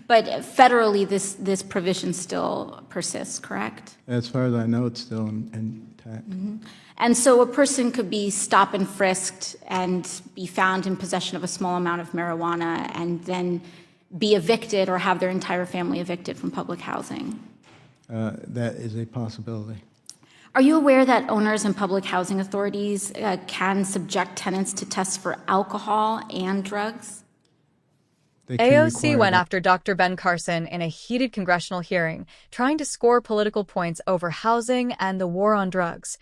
But federally, this provision still persists, correct? As far as I know, it's still intact. And so a person could be stop and frisked and be found in possession of a small amount of marijuana and then be evicted or have their entire family evicted from public housing. That is a possibility. Are you aware that owners and public housing authorities can subject tenants to tests for alcohol and drugs? AOC went after Dr. Ben Carson in a heated congressional hearing, trying to score political points over housing and the war on drugs.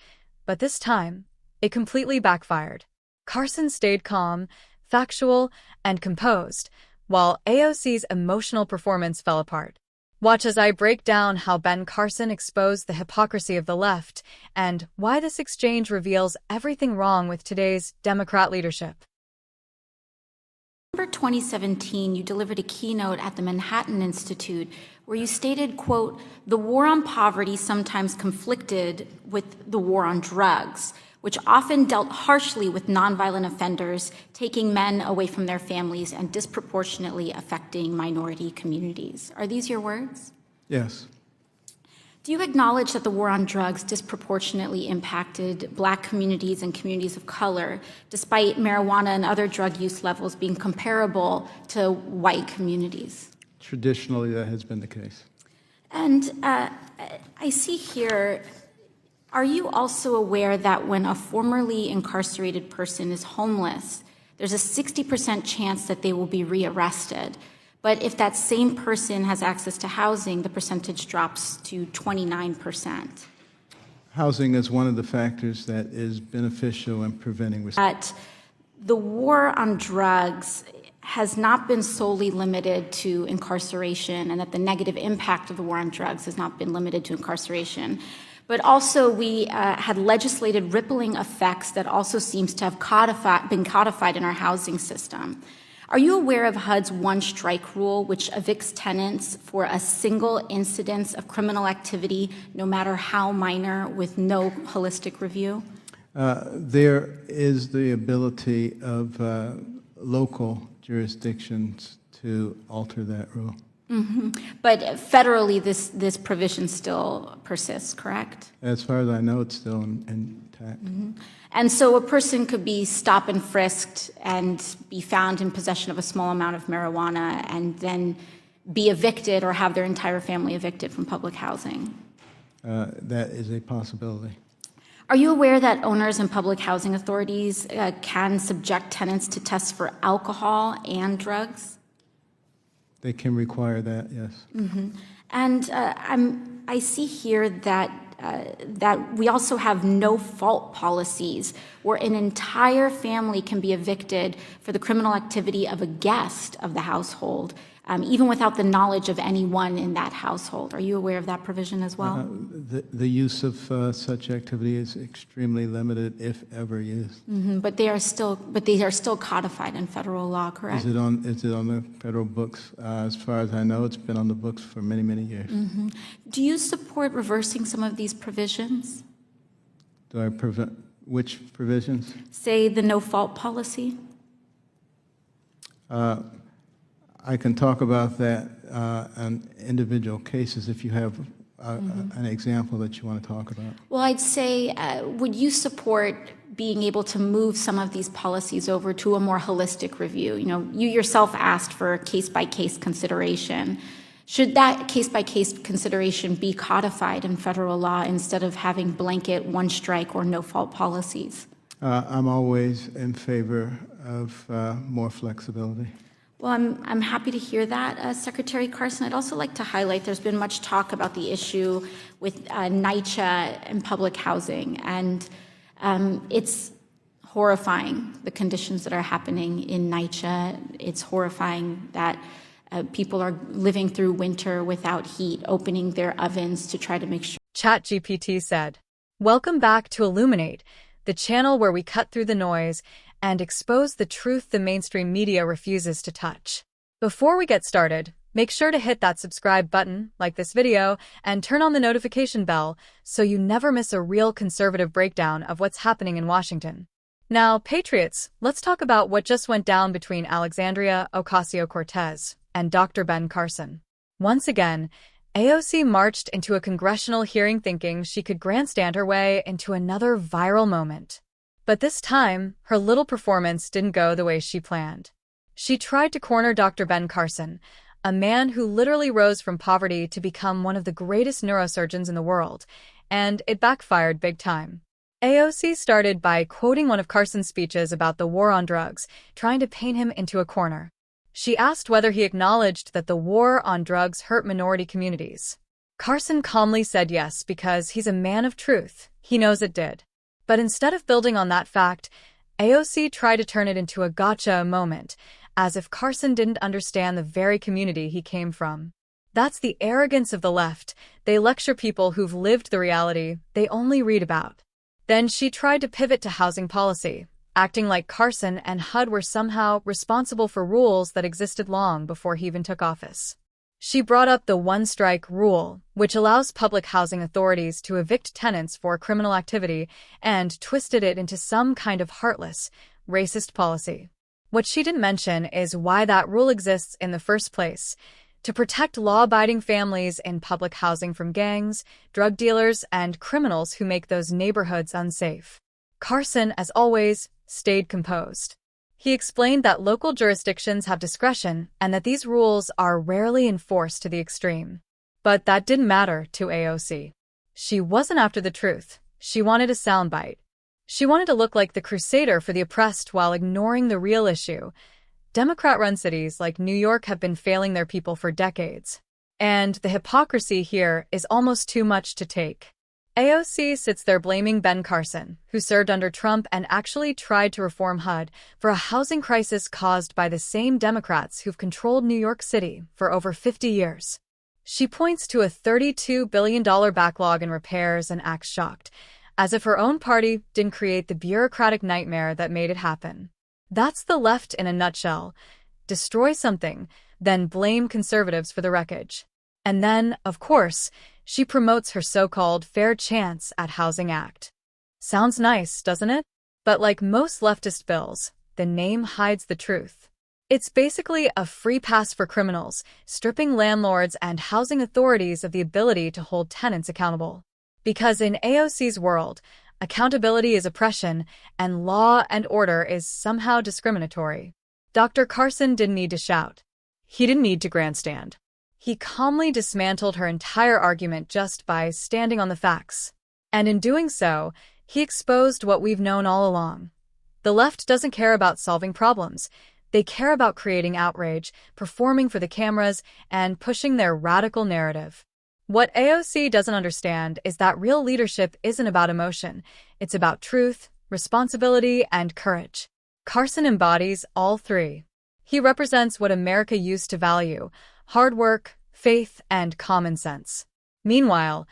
But this time, it completely backfired. Carson stayed calm, factual, and composed, while AOC's emotional performance fell apart. Watch as I break down how Ben Carson exposed the hypocrisy of the left and why this exchange reveals everything wrong with today's Democrat leadership. In November 2017, you delivered a keynote at the Manhattan Institute where you stated, quote, "The war on poverty sometimes conflicted with the war on drugs, which often dealt harshly with nonviolent offenders, taking men away from their families and disproportionately affecting minority communities." Are these your words? Yes. Do you acknowledge that the war on drugs disproportionately impacted Black communities and communities of color, despite marijuana and other drug use levels being comparable to white communities? Traditionally, that has been the case. And I see here, are you also aware that when a formerly incarcerated person is homeless, there's a 60% chance that they will be rearrested? But if that same person has access to housing, the percentage drops to 29%. Housing is one of the factors that is beneficial in preventing risk. But the war on drugs has not been solely limited to incarceration, and that the negative impact of the war on drugs has not been limited to incarceration. But also we had legislated rippling effects that also seems to have been codified in our housing system. Are you aware of HUD's one-strike rule, which evicts tenants for a single incidence of criminal activity, no matter how minor, with no holistic review? There is the ability of local jurisdictions to alter that rule. But federally, this provision still persists, correct? As far as I know, it's still intact. And so a person could be stop and frisked and be found in possession of a small amount of marijuana and then be evicted or have their entire family evicted from public housing. That is a possibility. Are you aware that owners and public housing authorities can subject tenants to tests for alcohol and drugs? They can require that, yes. And I see here that we also have no-fault policies where an entire family can be evicted for the criminal activity of a guest of the household, even without the knowledge of anyone in that household. Are you aware of that provision as well? The use of such activity is extremely limited, if ever used. But they are still codified in federal law, correct? Is it on the federal books? As far as I know, it's been on the books for many, many years. Do you support reversing some of these provisions? Do I prevent which provisions? Say the no-fault policy? I can talk about that on individual cases if you have an example that you want to talk about. Well, I'd say, would you support being able to move some of these policies over to a more holistic review? You know, you yourself asked for case-by-case consideration. Should that case-by-case consideration be codified in federal law instead of having blanket one-strike or no-fault policies? I'm always in favor of more flexibility. Well, I'm happy to hear that, Secretary Carson. I'd also like to highlight there's been much talk about the issue with NYCHA and public housing, and it's horrifying, the conditions that are happening in NYCHA. It's horrifying that people are living through winter without heat, opening their ovens to try to make sure. ChatGPT said, "Welcome back to Illuminate, the channel where we cut through the noise and expose the truth the mainstream media refuses to touch." Before we get started, make sure to hit that subscribe button, like this video, and turn on the notification bell so you never miss a real conservative breakdown of what's happening in Washington. Now, Patriots, let's talk about what just went down between Alexandria Ocasio-Cortez and Dr. Ben Carson. Once again, AOC marched into a congressional hearing thinking she could grandstand her way into another viral moment. But this time, her little performance didn't go the way she planned. She tried to corner Dr. Ben Carson, a man who literally rose from poverty to become one of the greatest neurosurgeons in the world, and it backfired big time. AOC started by quoting one of Carson's speeches about the war on drugs, trying to paint him into a corner. She asked whether he acknowledged that the war on drugs hurt minority communities. Carson calmly said yes because he's a man of truth. He knows it did. But instead of building on that fact, AOC tried to turn it into a gotcha moment, as if Carson didn't understand the very community he came from. That's the arrogance of the left. They lecture people who've lived the reality they only read about. Then she tried to pivot to housing policy, acting like Carson and HUD were somehow responsible for rules that existed long before he even took office. She brought up the one-strike rule, which allows public housing authorities to evict tenants for criminal activity, and twisted it into some kind of heartless, racist policy. What she didn't mention is why that rule exists in the first place: to protect law-abiding families in public housing from gangs, drug dealers, and criminals who make those neighborhoods unsafe. Carson, as always, stayed composed. He explained that local jurisdictions have discretion and that these rules are rarely enforced to the extreme. But that didn't matter to AOC. She wasn't after the truth. She wanted a soundbite. She wanted to look like the crusader for the oppressed while ignoring the real issue. Democrat-run cities like New York have been failing their people for decades. And the hypocrisy here is almost too much to take. AOC sits there blaming Ben Carson, who served under Trump and actually tried to reform HUD, for a housing crisis caused by the same Democrats who've controlled New York City for over 50 years. She points to a $32 billion backlog in repairs and acts shocked, as if her own party didn't create the bureaucratic nightmare that made it happen. That's the left in a nutshell. Destroy something, then blame conservatives for the wreckage. And then, of course, she promotes her so-called Fair Chance at Housing Act. Sounds nice, doesn't it? But like most leftist bills, the name hides the truth. It's basically a free pass for criminals, stripping landlords and housing authorities of the ability to hold tenants accountable. Because in AOC's world, accountability is oppression, and law and order is somehow discriminatory. Dr. Carson didn't need to shout. He didn't need to grandstand. He calmly dismantled her entire argument just by standing on the facts. And in doing so, he exposed what we've known all along. The left doesn't care about solving problems. They care about creating outrage, performing for the cameras, and pushing their radical narrative. What AOC doesn't understand is that real leadership isn't about emotion. It's about truth, responsibility, and courage. Carson embodies all three. He represents what America used to value: hard work, faith, and common sense. Meanwhile,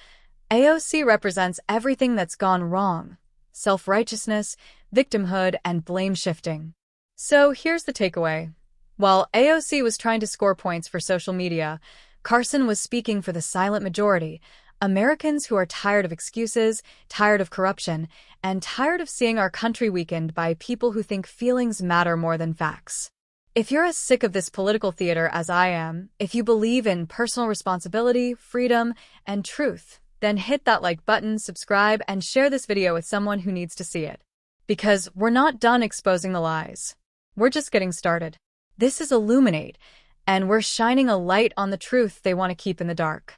AOC represents everything that's gone wrong: self-righteousness, victimhood, and blame-shifting. So here's the takeaway. While AOC was trying to score points for social media, Carson was speaking for the silent majority, Americans who are tired of excuses, tired of corruption, and tired of seeing our country weakened by people who think feelings matter more than facts. If you're as sick of this political theater as I am, if you believe in personal responsibility, freedom, and truth, then hit that like button, subscribe, and share this video with someone who needs to see it. Because we're not done exposing the lies. We're just getting started. This is Illuminate, and we're shining a light on the truth they want to keep in the dark.